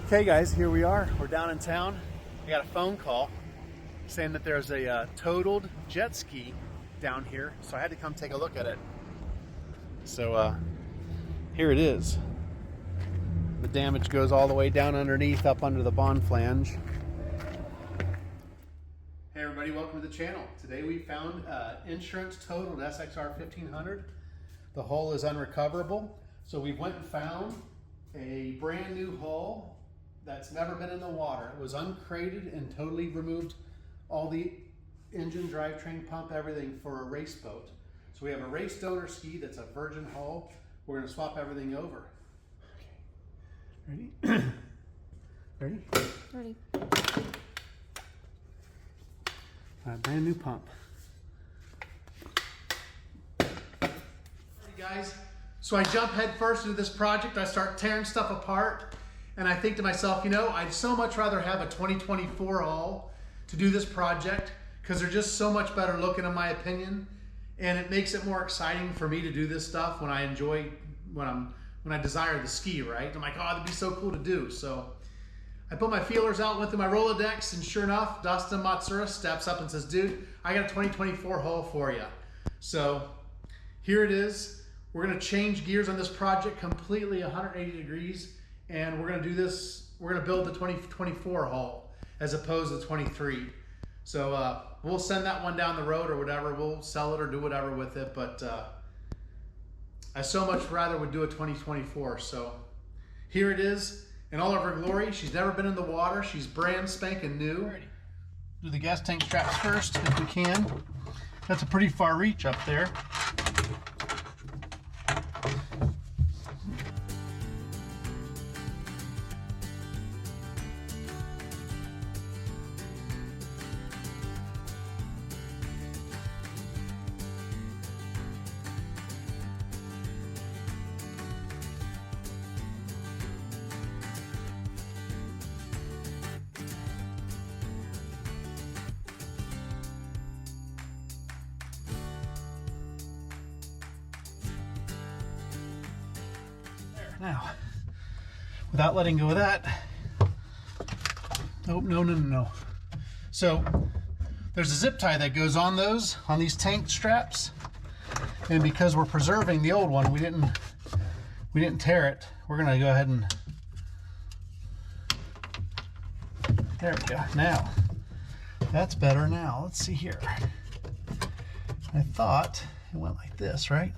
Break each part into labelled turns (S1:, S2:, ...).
S1: Okay guys, here we are. We're down in town. I got a phone call saying that there's a totaled jet ski down here, so I had to come take a look at it. So here it is. The damage goes all the way down underneath, up under the bond flange. Hey everybody, welcome to the channel. Today we found insurance totaled SXR 1500. The hull is unrecoverable, so we went and found a brand new hull that's never been in the water. It was uncrated and totally removed all the engine, drivetrain, pump, everything for a race boat. So we have a race donor ski that's a virgin hull. We're gonna swap everything over. Okay. Ready? Ready?
S2: Ready.
S1: Brand new pump. Alright guys, so I jump head first into this project. I start tearing stuff apart. And I think to myself, you know, I'd so much rather have a 2024 hull to do this project because they're just so much better looking in my opinion. And it makes it more exciting for me to do this stuff when I enjoy, when I desire the ski, right? I'm like, oh, that'd be so cool to do. So I put my feelers out, went through my Rolodex, and sure enough, Dustin Matsura steps up and says, dude, I got a 2024 hull for you. So here it is. We're gonna change gears on this project completely 180 degrees. And we're gonna do this, we're gonna build the 2024 hull as opposed to 23. So we'll send that one down the road or whatever. We'll sell it or do whatever with it, but I so much rather would do a 2024. So here it is in all of her glory. She's never been in the water. She's brand spanking new. Do the gas tank straps first if we can. That's a pretty far reach up there. Now, without letting go of that, nope, no. So there's a zip tie that goes on these tank straps, and because we're preserving the old one, we didn't tear it. We're gonna go ahead and, there we go. Now, that's better now. Let's see here. I thought it went like this, right?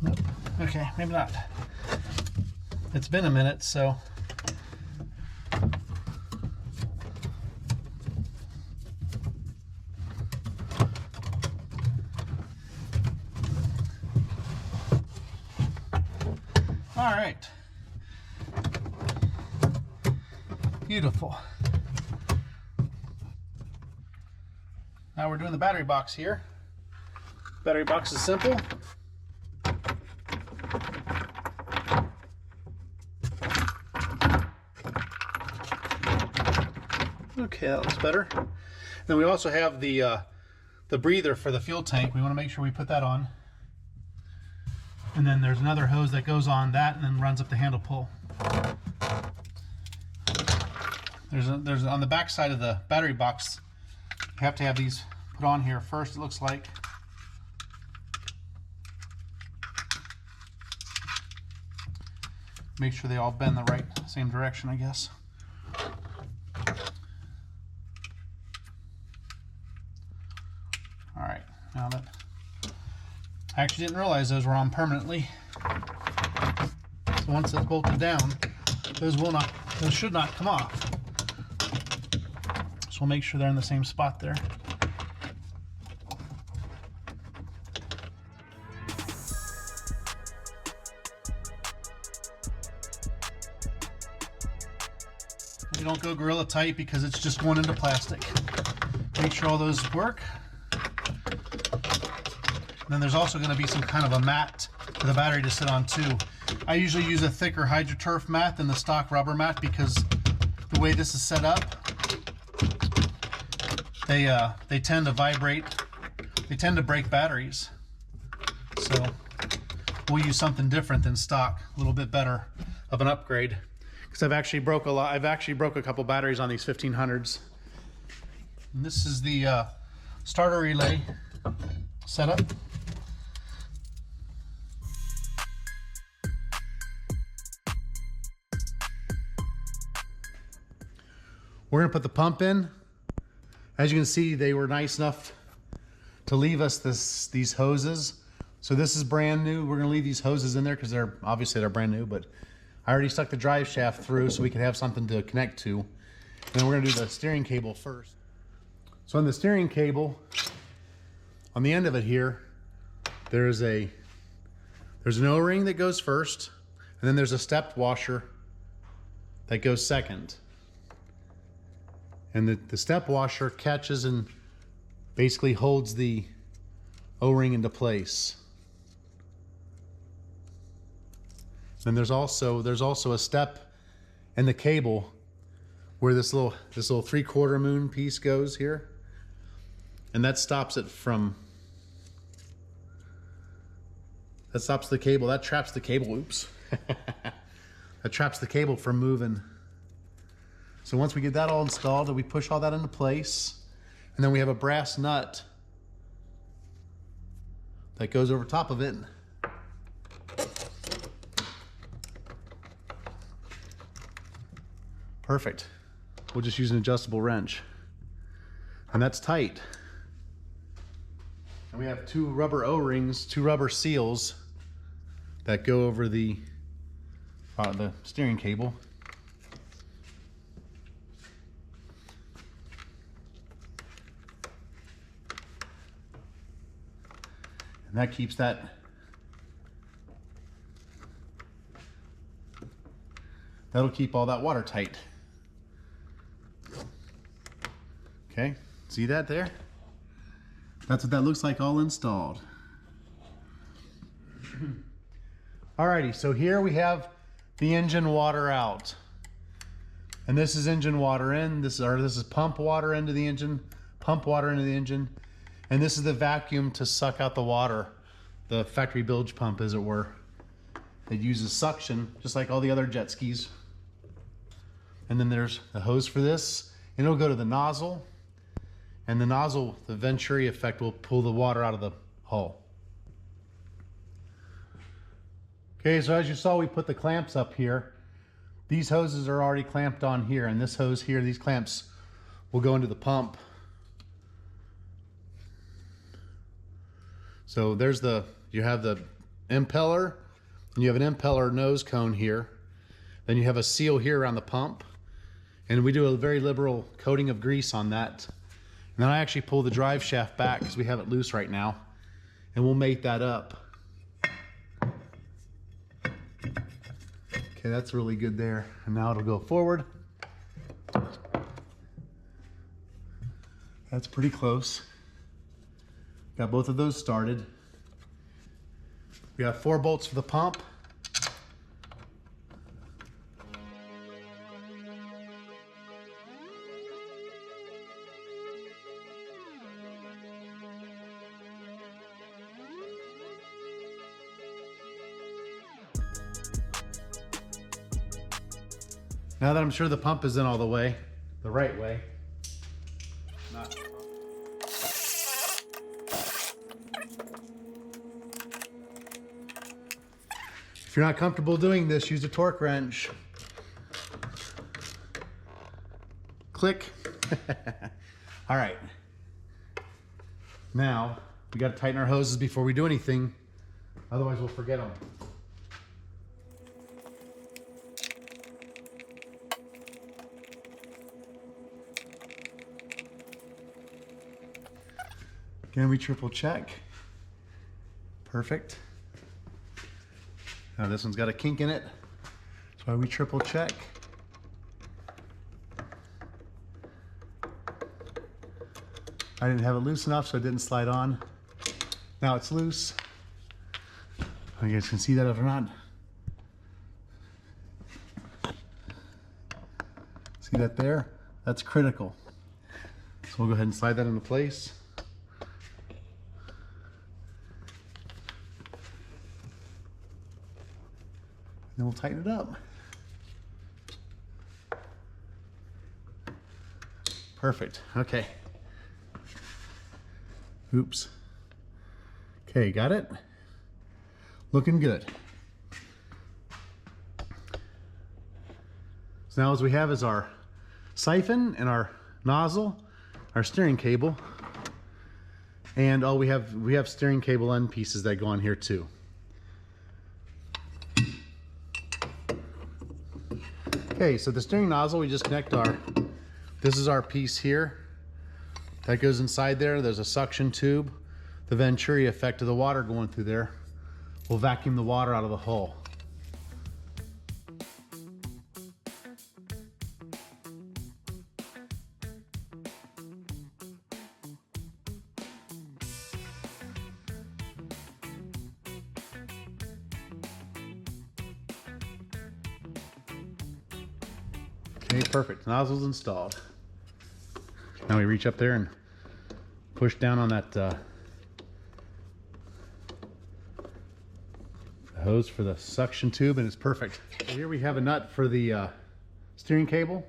S1: Nope. Okay, maybe not. It's been a minute, so. All right. Beautiful. Now we're doing the battery box here. Battery box is simple. Okay, that looks better. Then we also have the breather for the fuel tank. We want to make sure we put that on. And then there's another hose that goes on that and then runs up the handle pull. There's on the back side of the battery box, you have to have these put on here first, it looks like. Make sure they all bend the same direction, I guess. Alright, now that I actually didn't realize those were on permanently. So once it's bolted down, those should not come off. So we'll make sure they're in the same spot there. You don't go Gorilla tight because it's just going into plastic. Make sure all those work. And then there's also going to be some kind of a mat for the battery to sit on too. I usually use a thicker HydroTurf mat than the stock rubber mat because the way this is set up, they tend to vibrate. They tend to break batteries. So we'll use something different than stock, a little bit better of an upgrade. because I've actually broke a couple batteries on these 1500s. And this is the starter relay setup. We're gonna put the pump in. As you can see, they were nice enough to leave us these hoses. So this is brand new. We're gonna leave these hoses in there because they're obviously brand new, but I already stuck the drive shaft through so we can have something to connect to. And then we're gonna do the steering cable first. So on the steering cable, on the end of it here, there's an O-ring that goes first, and then there's a stepped washer that goes second. And the step washer catches and basically holds the O-ring into place. Then there's also a step in the cable where this little 3/4 moon piece goes here, and that stops it from. That stops the cable. That traps the cable. Oops. That traps the cable from moving. So once we get that all installed, we push all that into place, and then we have a brass nut that goes over top of it. Perfect. We'll just use an adjustable wrench, and that's tight. And we have 2 rubber O-rings, 2 rubber seals that go over the steering cable. And that keeps that'll keep all that water tight. Okay, see that there? That's what that looks like all installed. Alrighty, so here we have the engine water out. And this is engine water in, this is pump water into the engine, and this is the vacuum to suck out the water, the factory bilge pump, as it were. It uses suction, just like all the other jet skis. And then there's the hose for this, and it'll go to the nozzle, and the nozzle, the Venturi effect, will pull the water out of the hull. Okay, so as you saw, we put the clamps up here. These hoses are already clamped on here, and this hose here, these clamps will go into the pump. So you have the impeller, and you have an impeller nose cone here. Then you have a seal here around the pump, and we do a very liberal coating of grease on that. And then I actually pull the drive shaft back because we have it loose right now, and we'll mate that up. Okay, that's really good there. And now it'll go forward. That's pretty close. Got both of those started. We have 4 bolts for the pump. Now that I'm sure the pump is in all the way, the right way. If you're not comfortable doing this, use a torque wrench. Click. All right. Now, we got to tighten our hoses before we do anything. Otherwise, we'll forget them. Again, we triple check. Perfect. Now this one's got a kink in it. That's why we triple check. I didn't have it loose enough, so it didn't slide on. Now it's loose. You guys can see that or not. See that there? That's critical. So we'll go ahead and slide that into place. Then we'll tighten it up. Perfect. Okay. Oops. Okay, got it? Looking good. So now all we have is our siphon and our nozzle, our steering cable, and we have steering cable end pieces that go on here too. Okay, so the steering nozzle, we just connect this is our piece here. That goes inside there. There's a suction tube. The Venturi effect of the water going through there will vacuum the water out of the hull. Okay, perfect. Nozzle's installed. Now we reach up there and push down on that hose for the suction tube, and it's perfect. So here we have a nut for the steering cable.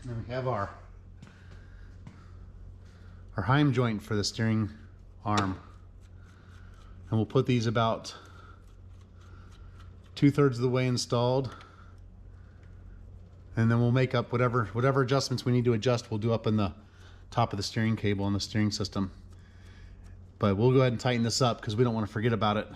S1: And then we have our heim joint for the steering arm. And we'll put these about 2/3 of the way installed. And then we'll make up whatever adjustments we need to adjust, we'll do up in the top of the steering cable and the steering system. But we'll go ahead and tighten this up because we don't want to forget about it.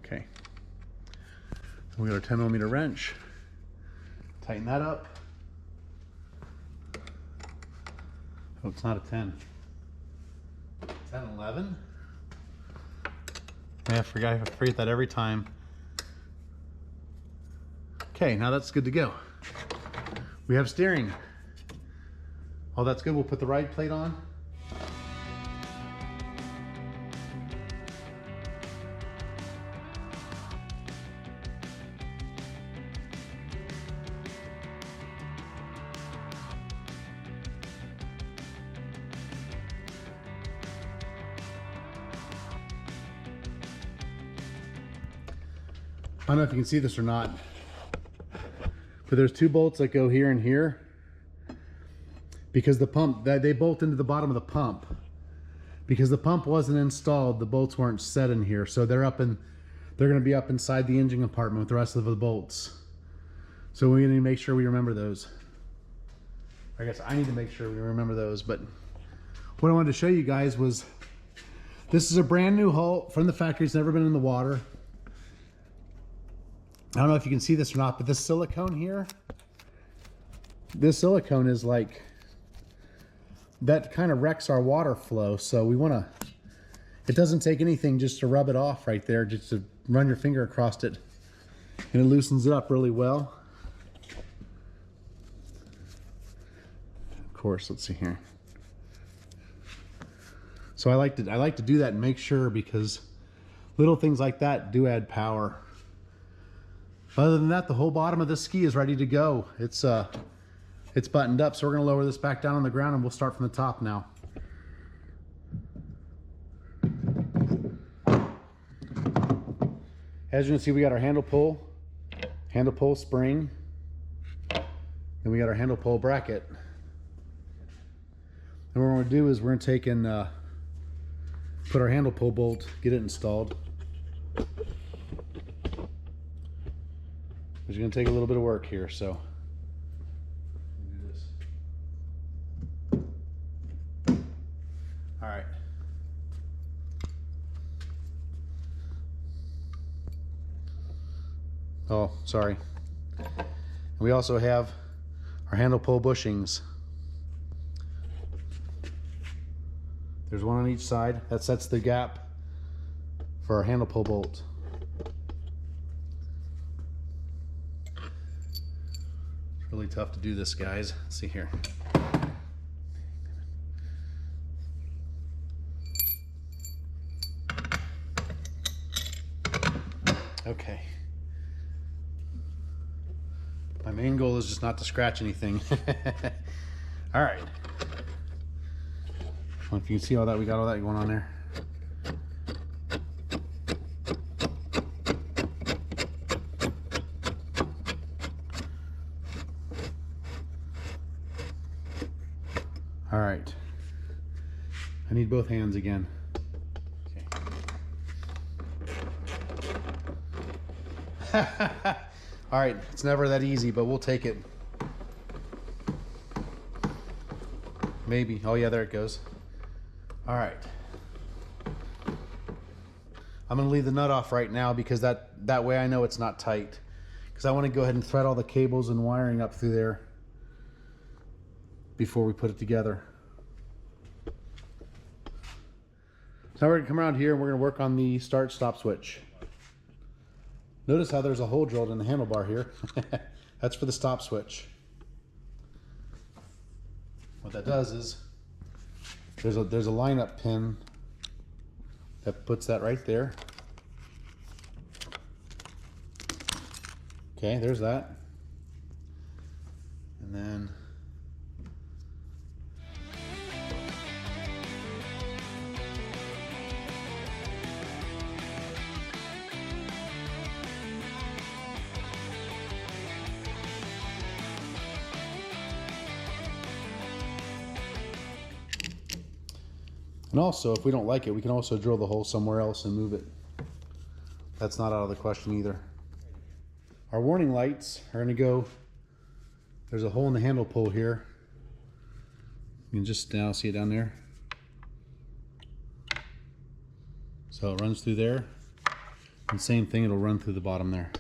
S1: Okay. So we got our 10mm wrench. Tighten that up. Oh, it's not a 10. 10-11. Yeah, I forget that every time. Okay, now that's good to go. We have steering. Oh, that's good. We'll put the ride plate on. I don't know if you can see this or not, but there's 2 bolts that go here and here because the pump, they bolt into the bottom of the pump. Because the pump wasn't installed, the bolts weren't set in here, so they're going to be up inside the engine compartment with the rest of the bolts. So we need to make sure we remember those. I guess I need to make sure we remember those, but what I wanted to show you guys was this is a brand new hull from the factory. It's never been in the water. I don't know if you can see this or not, but this silicone here, this silicone is like, that kind of wrecks our water flow. So we want to, it doesn't take anything just to rub it off right there, just to run your finger across it, and it loosens it up really well. Of course, let's see here. So I like to do that and make sure, because little things like that do add power. Other than that, the whole bottom of this ski is ready to go. It's buttoned up, so we're going to lower this back down on the ground and we'll start from the top now. As you can see, we got our handle pull spring, and we got our handle pull bracket. And what we're going to do is we're going to take and put our handle pull bolt, get it installed. It's going to take a little bit of work here, so do this. All right. Oh, sorry. We also have our handle pull bushings. There's one on each side. That sets the gap for our handle pull bolt. It's really tough to do this, guys. Let's see here. Okay. My main goal is just not to scratch anything. All right. Well, if you can see all that, we got all that going on there. All right. I need both hands again. Okay. All right, it's never that easy, but we'll take it. Maybe. Oh yeah, there it goes. All right. I'm gonna leave the nut off right now because that way I know it's not tight. Because I want to go ahead and thread all the cables and wiring up through there before we put it together. So now we're gonna come around here and we're gonna work on the start-stop switch. Notice how there's a hole drilled in the handlebar here. That's for the stop switch. What that does is there's a lineup pin that puts that right there. Okay, there's that. And then and also, if we don't like it, we can also drill the hole somewhere else and move it. That's not out of the question either. Our warning lights are going to go, there's a hole in the handle pull here. You can just now see it down there. So it runs through there. And same thing, it'll run through the bottom there.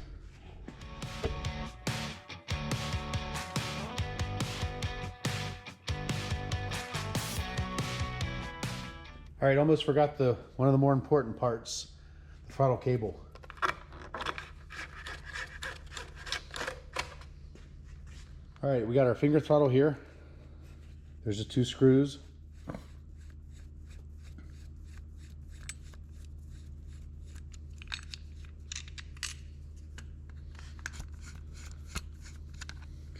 S1: All right, almost forgot one of the more important parts, the throttle cable. All right, we got our finger throttle here. There's the 2 screws.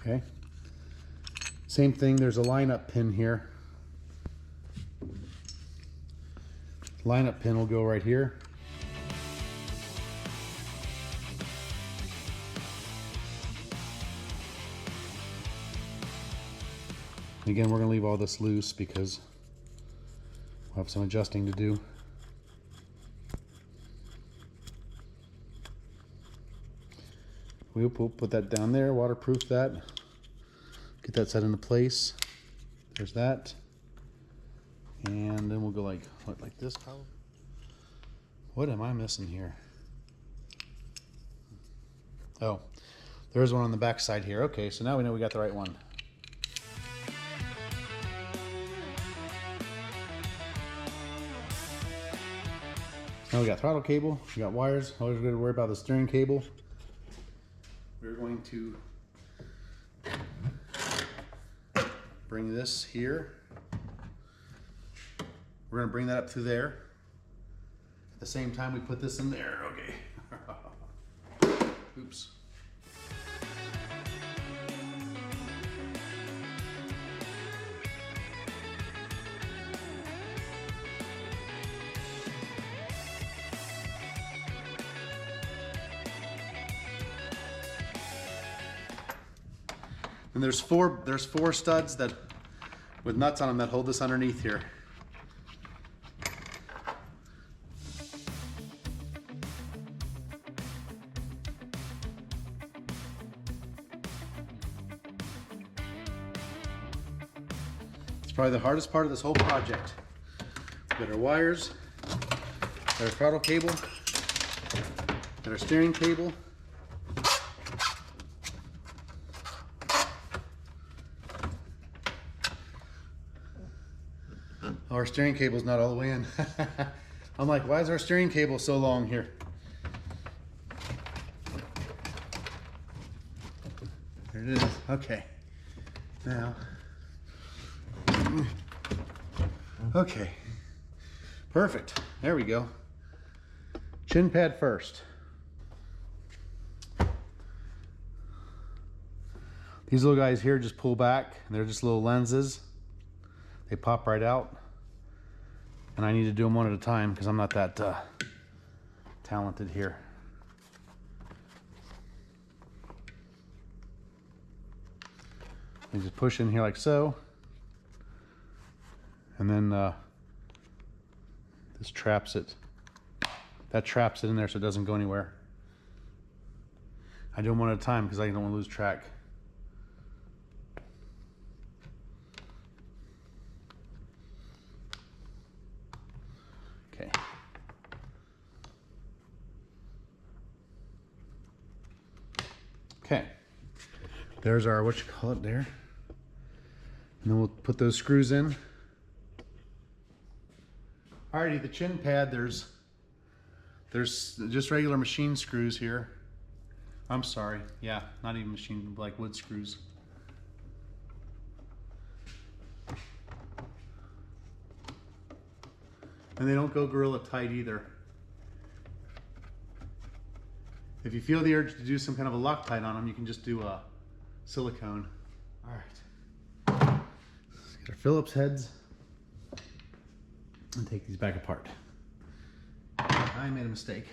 S1: Okay. Same thing, there's a lineup pin here. Lineup pin will go right here. Again, we're going to leave all this loose because we'll have some adjusting to do. We'll put that down there, waterproof that, get that set into place. There's that. And then we'll go like this probably. What am I missing here? Oh, there's one on the back side here. Okay, so now we know we got the right one. Now we got throttle cable, we got wires. Always got to worry about the steering cable. We're going to bring this here. We're going to bring that up through there. At the same time we put this in there. Okay. Oops. And there's four studs that with nuts on them that hold this underneath here. It's probably the hardest part of this whole project. We've got our wires, got our throttle cable, got our steering cable. Our steering cable's not all the way in. I'm like, why is our steering cable so long here? There it is. Okay. Now. Okay. Perfect. There we go. Chin pad first. These little guys here just pull back, and they're just little lenses. They pop right out. And I need to do them one at a time because I'm not that talented here. You just push in here like so. And then this traps it. That traps it in there so it doesn't go anywhere. I do them one at a time because I don't want to lose track. Okay. Okay. There's our, what you call it there. And then we'll put those screws in. Alrighty, the chin pad, there's just regular machine screws here. I'm sorry, yeah, not even machine, like wood screws. And they don't go Gorilla tight either. If you feel the urge to do some kind of a Loctite on them, you can just do a silicone. All right, let's get our Phillips heads and take these back apart. I made a mistake.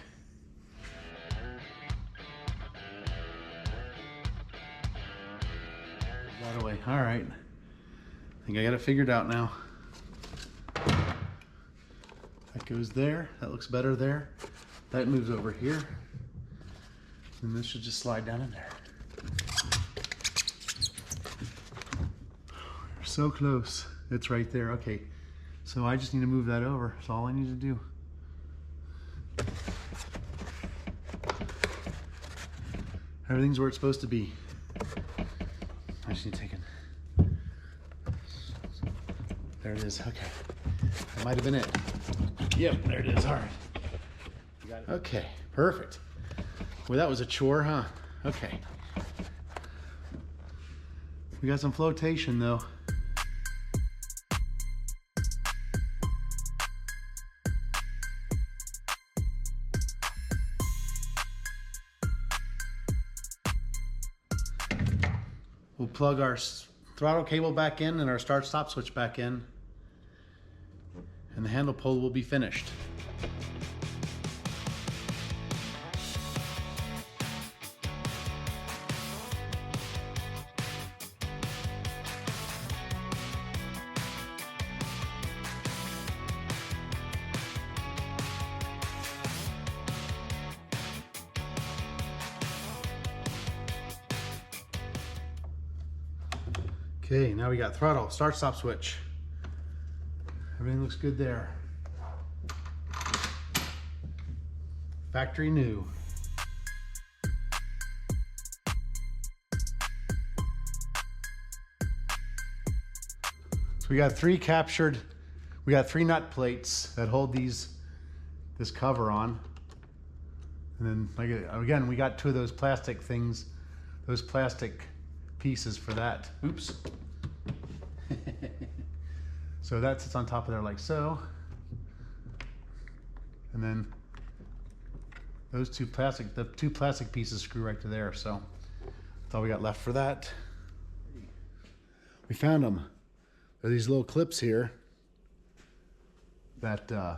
S1: That away. All right, I think I got it figured out now. That goes there. That looks better there. That moves over here. And this should just slide down in there. We're so close. It's right there. Okay. So I just need to move that over. That's all I need to do. Everything's where it's supposed to be. I just need to take it. There it is. Okay. That might have been it. Yep, there it is. All right. You got it. Okay, perfect. Well, that was a chore, huh? Okay. We got some flotation though. We'll plug our throttle cable back in and our start-stop switch back in, and the handle pole will be finished. Okay, now we got throttle, start stop switch. Everything looks good there. Factory new. So we got three nut plates that hold this cover on. And then again, we got two of those plastic things, those plastic pieces for that. Oops. So that sits on top of there like so. And then those the two plastic pieces screw right to there. So that's all we got left for that. We found them. There are these little clips here that go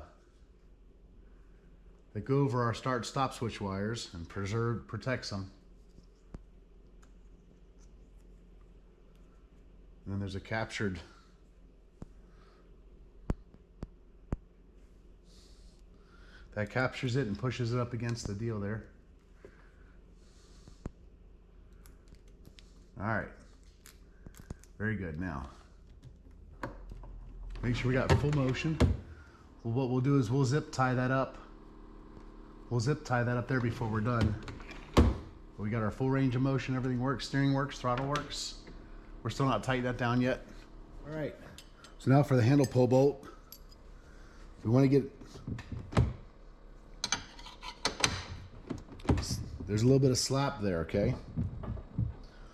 S1: over our start-stop switch wires and protects them. And then there's a captured that captures it and pushes it up against the deal there. All right, very good. Now make sure we got full motion. Well, what we'll do is we'll zip tie that up. We'll zip tie that up there before we're done. We got our full range of motion. Everything works. Steering works. Throttle works. We're still not tightened that down yet. All right. So now for the handle pull bolt. We want to get. There's a little bit of slap there, okay?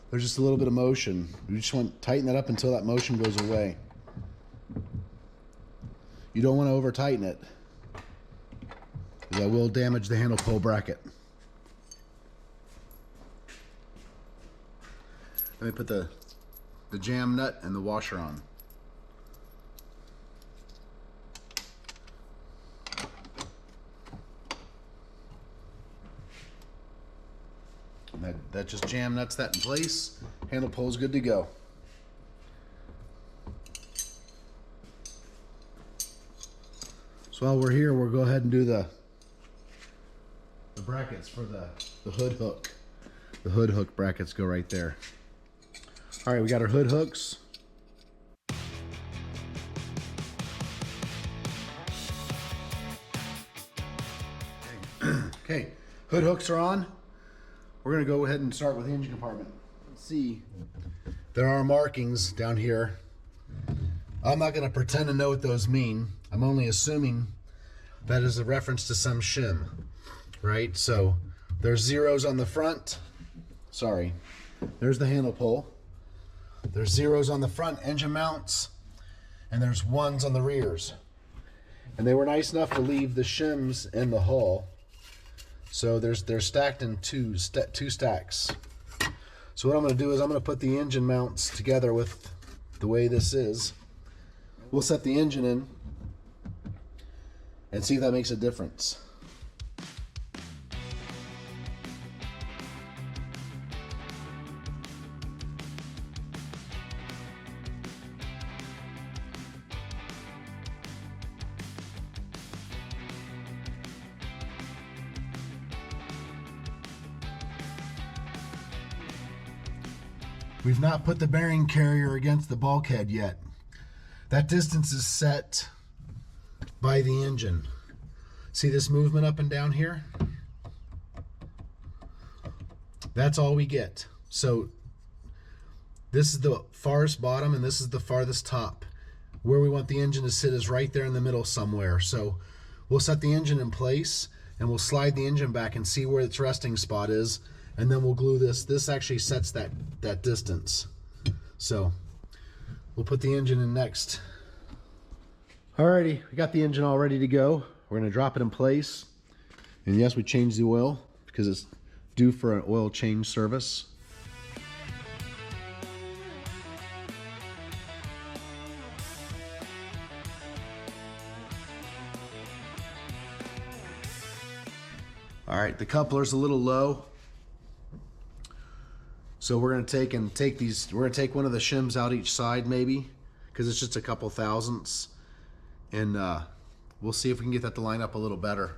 S1: There's just a little bit of motion. We just want to tighten that up until that motion goes away. You don't want to over tighten it, because that will damage the handle pull bracket. Let me put the jam nut and the washer on. That just jam nuts that in place. Handle pull's good to go. So while we're here, we'll go ahead and do the brackets for the hood hook. The hood hook brackets go right there. All right, we got our hood hooks. Okay, hood hooks are on. We're gonna go ahead and start with the engine compartment. Let's see, there are markings down here. I'm not gonna pretend to know what those mean. I'm only assuming that is a reference to some shim, right? So there's zeros on the front. Sorry, there's the handle pull. There's zeros on the front engine mounts, and there's ones on the rears. And they were nice enough to leave the shims in the hull. So they're stacked in two stacks. So what I'm going to do is I'm going to put the engine mounts together with the way this is. We'll set the engine in and see if that makes a difference. We've not put the bearing carrier against the bulkhead yet. That distance is set by the engine. See this movement up and down here? That's all we get. So this is the farthest bottom and this is the farthest top. Where we want the engine to sit is right there in the middle somewhere. So we'll set the engine in place and we'll slide the engine back and see where its resting spot is. And then we'll glue this. This actually sets that distance. So we'll put the engine in next. Alrighty, we got the engine all ready to go. We're gonna drop it in place. And yes, we changed the oil because it's due for an oil change service. All right, the coupler's a little low. So we're gonna take one of the shims out each side maybe, because it's just a couple thousandths. And we'll see if we can get that to line up a little better.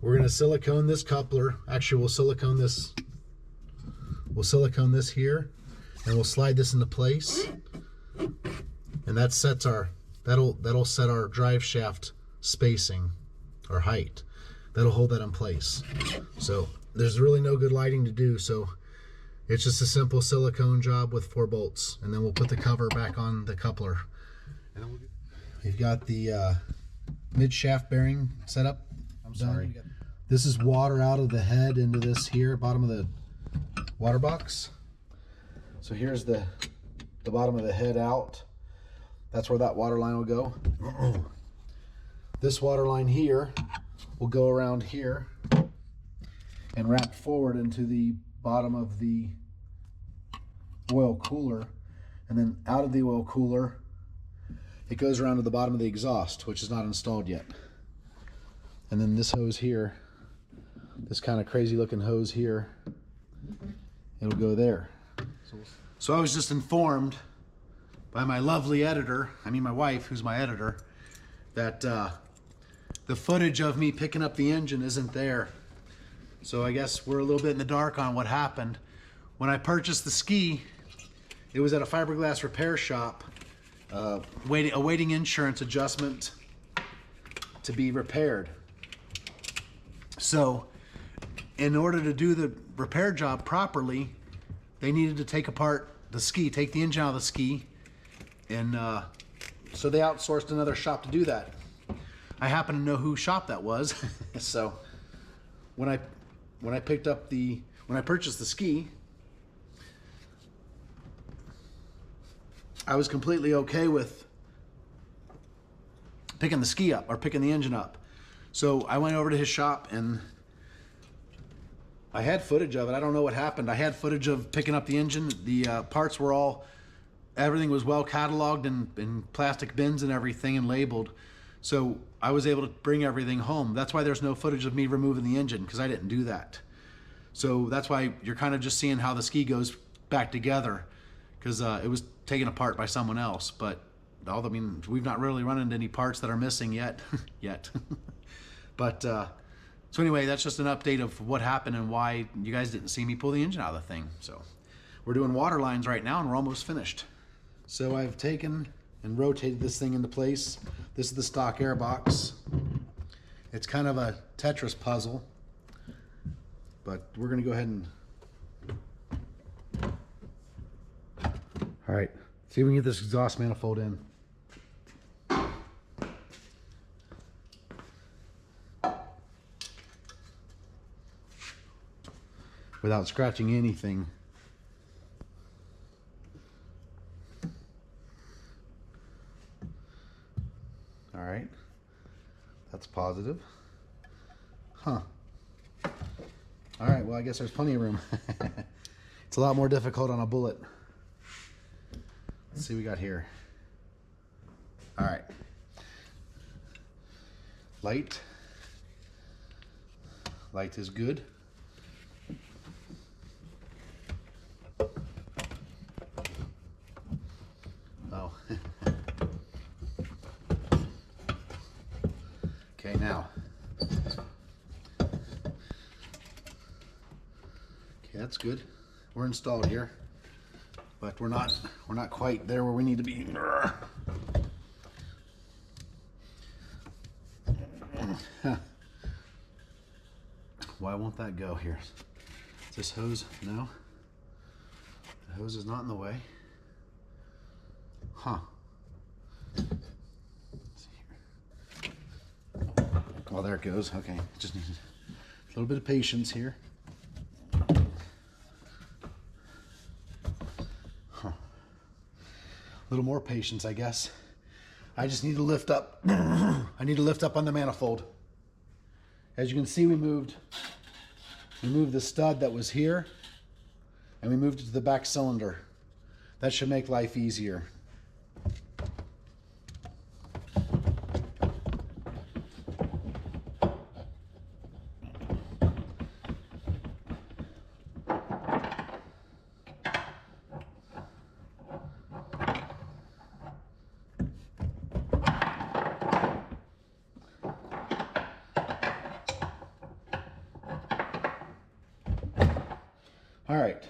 S1: We're gonna silicone this coupler. Actually, we'll silicone this here, and we'll slide this into place. And that sets that'll set our drive shaft spacing or height. That'll hold that in place. So there's really no good lighting to do, so it's just a simple silicone job with 4 bolts, and then we'll put the cover back on the coupler. We've got the mid shaft bearing set up. I'm sorry. This is water out of the head into this here, bottom of the water box. So here's the bottom of the head out. That's where that water line will go. This water line here will go around here and wrap forward into the bottom of the oil cooler, and then out of the oil cooler it goes around to the bottom of the exhaust, which is not installed yet. And then this hose here, this kind of crazy looking hose here, it'll go there. So I was just informed by my lovely editor, I mean my wife, who's my editor, that the footage of me picking up the engine isn't there. So I guess we're a little bit in the dark on what happened. When I purchased the ski, it was at a fiberglass repair shop, awaiting insurance adjustment to be repaired. So in order to do the repair job properly, they needed to take apart the ski, take the engine out of the ski, and so they outsourced another shop to do that. I happen to know whose shop that was. So when I purchased the ski, I was completely okay with picking the ski up or picking the engine up. So I went over to his shop and I had footage of it. I don't know what happened. I had footage of picking up the engine. The parts were everything was well cataloged in plastic bins and everything and labeled. So I was able to bring everything home. That's why there's no footage of me removing the engine, because I didn't do that. So that's why you're kind of just seeing how the ski goes back together, because it was taken apart by someone else. But I mean, we've not really run into any parts that are missing yet. But so anyway, that's just an update of what happened and why you guys didn't see me pull the engine out of the thing. So we're doing water lines right now, and we're almost finished. So I've taken and rotated this thing into place. This is the stock air box. It's kind of a Tetris puzzle, but we're gonna go ahead and, all right, see if we can get this exhaust manifold in. Without scratching anything. All right, that's positive. Huh. All right, well, I guess there's plenty of room. It's a lot more difficult on a bullet. Let's see what we got here. All right. Light. Light is good. Oh. Okay, now. Okay, that's good. We're installed here, but we're not quite there where we need to be. Why won't that go here? Is this hose? No. The hose is not in the way. Huh. Let's see here. Oh, there it goes. Okay, just need a little bit of patience here. Huh. A little more patience, I guess. I just need to lift up. I need to lift up on the manifold. As you can see, we moved the stud that was here, and we moved it to the back cylinder. That should make life easier. All right,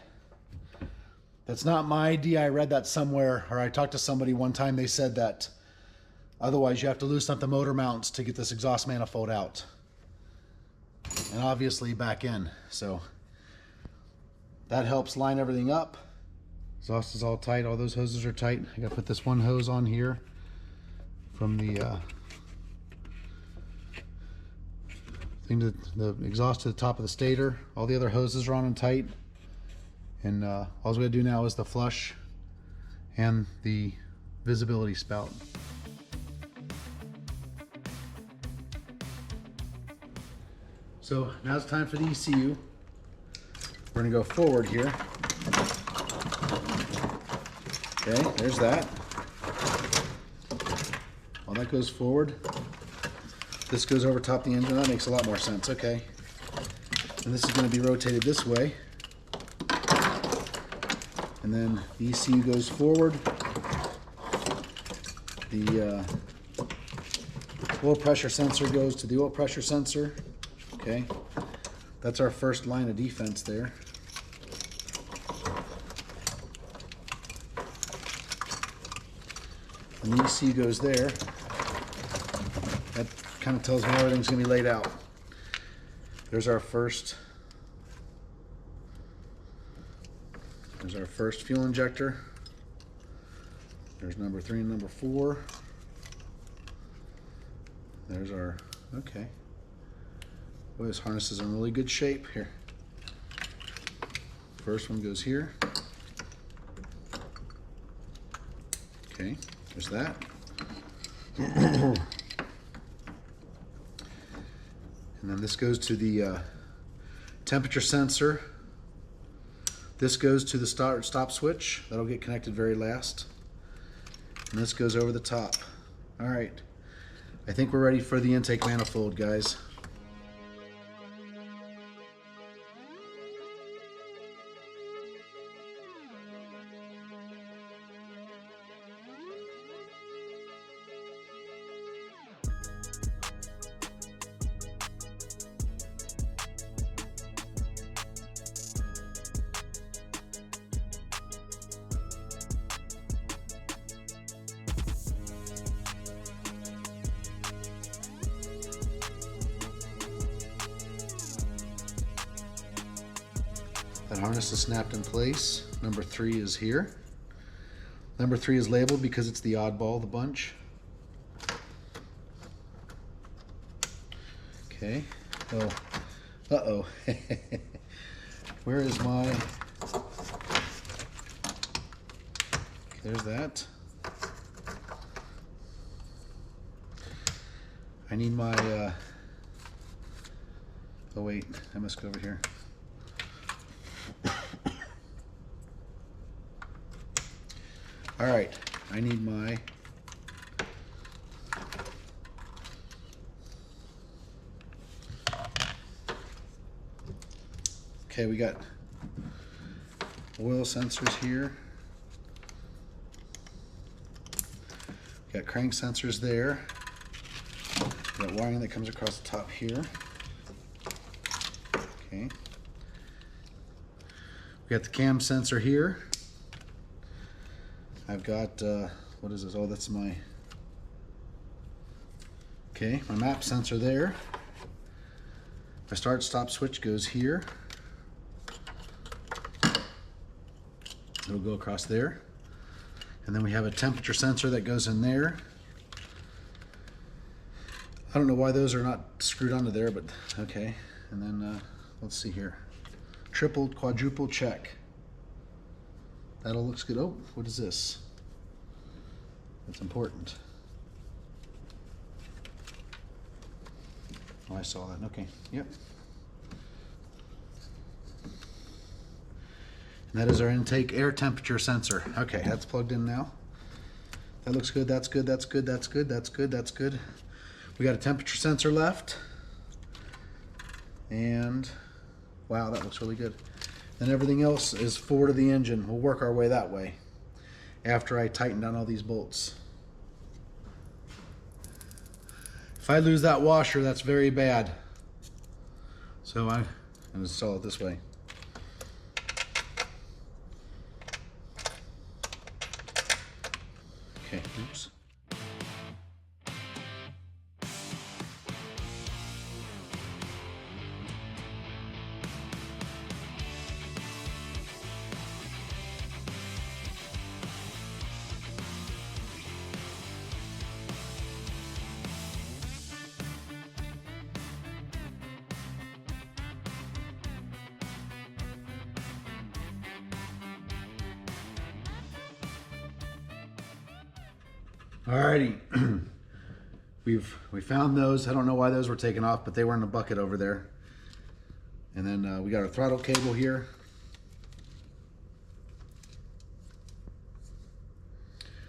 S1: that's not my idea. I read that somewhere, or I talked to somebody one time. They said that otherwise you have to loosen up the motor mounts to get this exhaust manifold out, and obviously back in. So that helps line everything up. Exhaust is all tight. All those hoses are tight. I gotta put this one hose on here from the thing to the exhaust to the top of the stator. All the other hoses are on and tight. And all we gotta do now is the flush and the visibility spout. So now it's time for the ECU. We're gonna go forward here. Okay, there's that. While that goes forward, this goes over top the engine. That makes a lot more sense. Okay. And this is gonna be rotated this way. And then the ECU goes forward. The oil pressure sensor goes to the oil pressure sensor. Okay, that's our first line of defense there. And the ECU goes there. That kind of tells me everything's going to be laid out. There's our first fuel injector. There's number 3 and number 4. There's our, okay. Boy, this harness is in really good shape here. First one goes here. Okay, there's that. And then this goes to the temperature sensor. This goes to the stop switch. That'll get connected very last. And this goes over the top. All right. I think we're ready for the intake manifold, guys. That harness is snapped in place. Number 3 is here. Number 3 is labeled because it's the oddball of the bunch. Okay. Oh. Uh-oh. Where is my... There's that. I need my... Oh wait, I must go over here. All right, I need my... Okay, we got oil sensors here. We got crank sensors there. We got wiring that comes across the top here. Okay. We got the cam sensor here. I've got, what is this? Oh, that's my, okay, my map sensor there. My start stop switch goes here. It'll go across there. And then we have a temperature sensor that goes in there. I don't know why those are not screwed onto there, but okay. And then, let's see here. Triple, quadruple check. That all looks good. Oh, what is this? That's important. Oh, I saw that. Okay, yep. And that is our intake air temperature sensor. Okay, that's plugged in now. That looks good. That's good. That's good. That's good. That's good. That's good. We got a temperature sensor left. And wow, that looks really good. Then everything else is forward of the engine. We'll work our way that way after I tighten down all these bolts. If I lose that washer, that's very bad. So I'm going to install it this way. Okay, oops. Alrighty, we found those. I don't know why those were taken off, but they were in the bucket over there. And then we got our throttle cable here.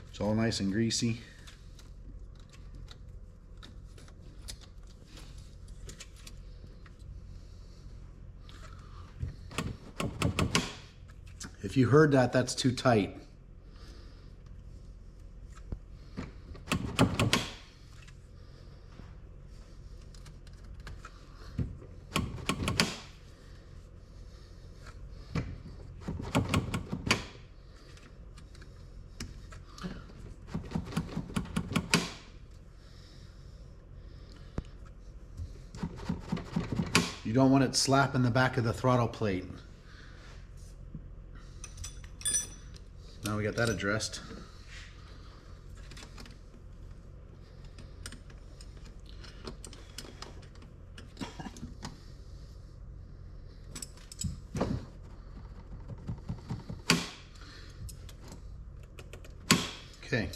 S1: It's all nice and greasy. If you heard that, that's too tight. You don't want it slapping the back of the throttle plate. Now we got that addressed. Okay.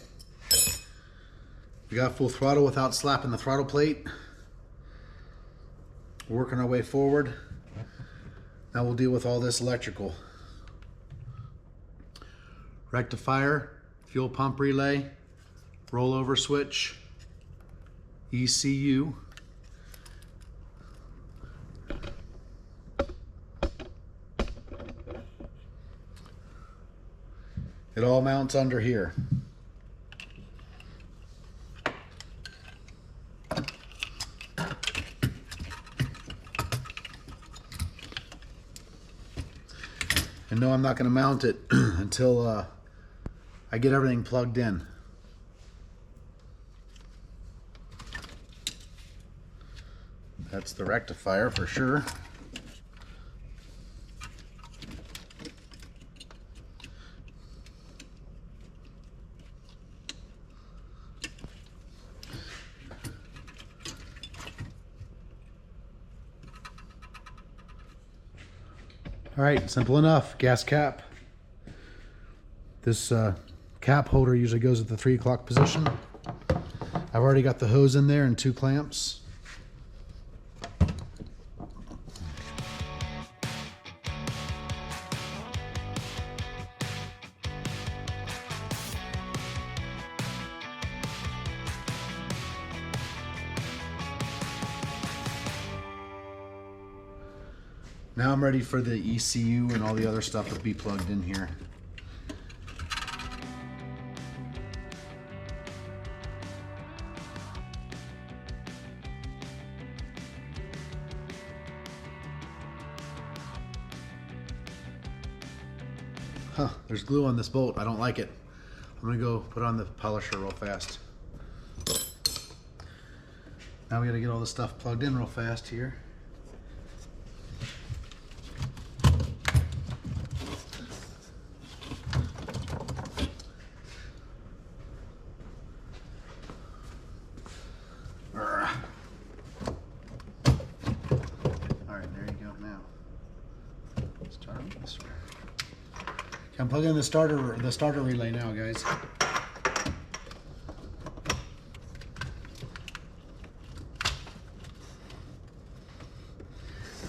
S1: We got full throttle without slapping the throttle plate. We're working our way forward. Now we'll deal with all this electrical. Rectifier, fuel pump relay, rollover switch, ECU. It all mounts under here. And no, I'm not going to mount it until I get everything plugged in. That's the rectifier for sure. All right, simple enough. Gas cap. This cap holder usually goes at the 3 o'clock position. I've already got the hose in there and 2 clamps. Now I'm ready for the ECU and all the other stuff to be plugged in here. Huh, there's glue on this bolt. I don't like it. I'm gonna go put on the polisher real fast. Now we gotta get all this stuff plugged in real fast here. I'm plugging in the starter relay now, guys.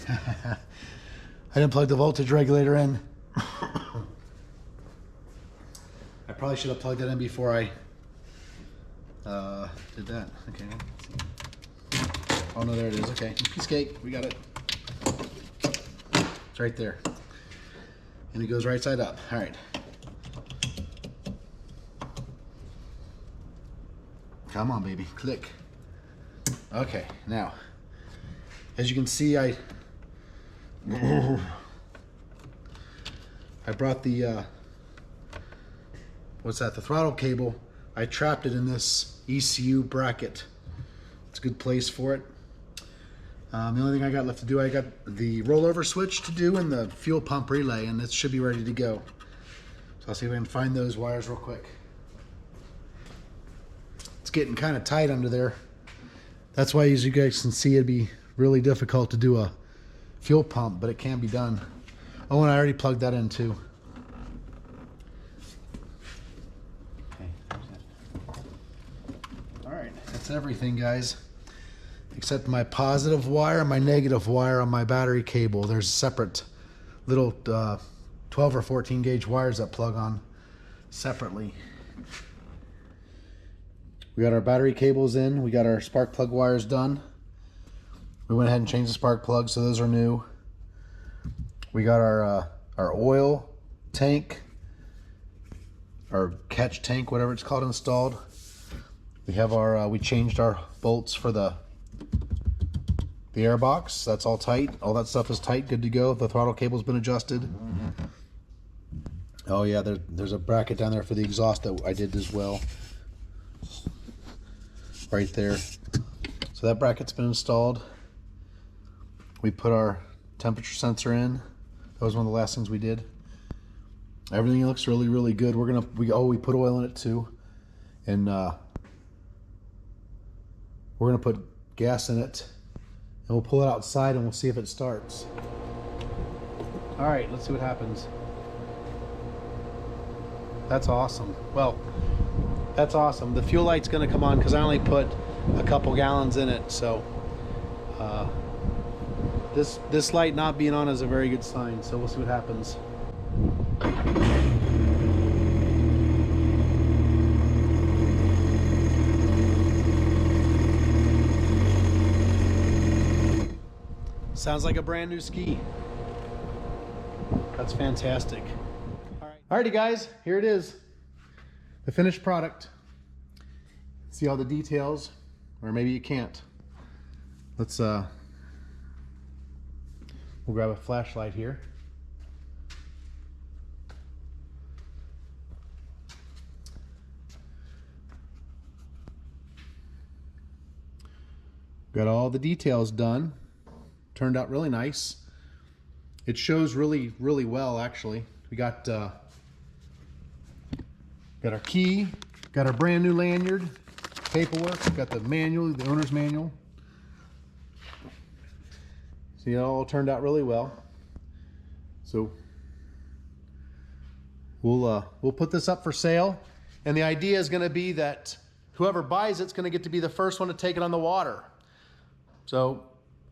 S1: I didn't plug the voltage regulator in. I probably should have plugged it in before I did that. Okay. Oh no, there it is. Okay, piece cake. We got it. It's right there. And it goes right side up. All right. Come on, baby. Click. Okay, now, as you can see, I brought the, what's that? The throttle cable. I trapped it in this ECU bracket. It's a good place for it. The only thing I got left to do, I got the rollover switch to do and the fuel pump relay, and it should be ready to go. So I'll see if I can find those wires real quick. It's getting kind of tight under there. That's why, as you guys can see, it'd be really difficult to do a fuel pump, but it can be done. Oh, and I already plugged that in too. Okay, all right, that's everything, guys. Except my positive wire and my negative wire on my battery cable. There's separate little 12 or 14 gauge wires that plug on separately. We got our battery cables in. We got our spark plug wires done. We went ahead and changed the spark plug, so those are new. We got our oil tank, our catch tank, whatever it's called, installed. We have our we changed our bolts for the air box. That's all tight. All that stuff is tight, good to go. The throttle cable's been adjusted. Oh yeah, there's a bracket down there for the exhaust that I did as well. Right there. So that bracket's been installed. We put our temperature sensor in. That was one of the last things we did. Everything looks really, really good. We put oil in it too. And we're gonna put gas in it. And we'll pull it outside and we'll see if it starts. All right, let's see what happens. That's awesome. Well, that's awesome. The fuel light's gonna come on because I only put a couple gallons in it, so this light not being on is a very good sign, so we'll see what happens. Sounds like a brand new ski. That's fantastic. Alrighty guys, here it is. The finished product. See all the details, or maybe you can't. Let's we'll grab a flashlight here. Got all the details done. Turned out really nice. It shows really, really well, actually. We got our key, got our brand new lanyard, paperwork, got the manual, the owner's manual. See, it all turned out really well. So we'll put this up for sale, and the idea is going to be that whoever buys it's going to get to be the first one to take it on the water. So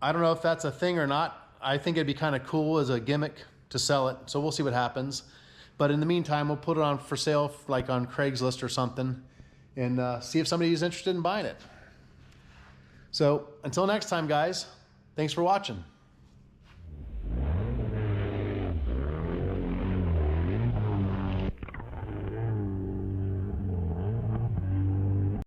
S1: I don't know if that's a thing or not. I think it'd be kind of cool as a gimmick to sell it. So we'll see what happens. But in the meantime, we'll put it on for sale, like on Craigslist or something, and see if somebody is interested in buying it. So until next time, guys, thanks for watching.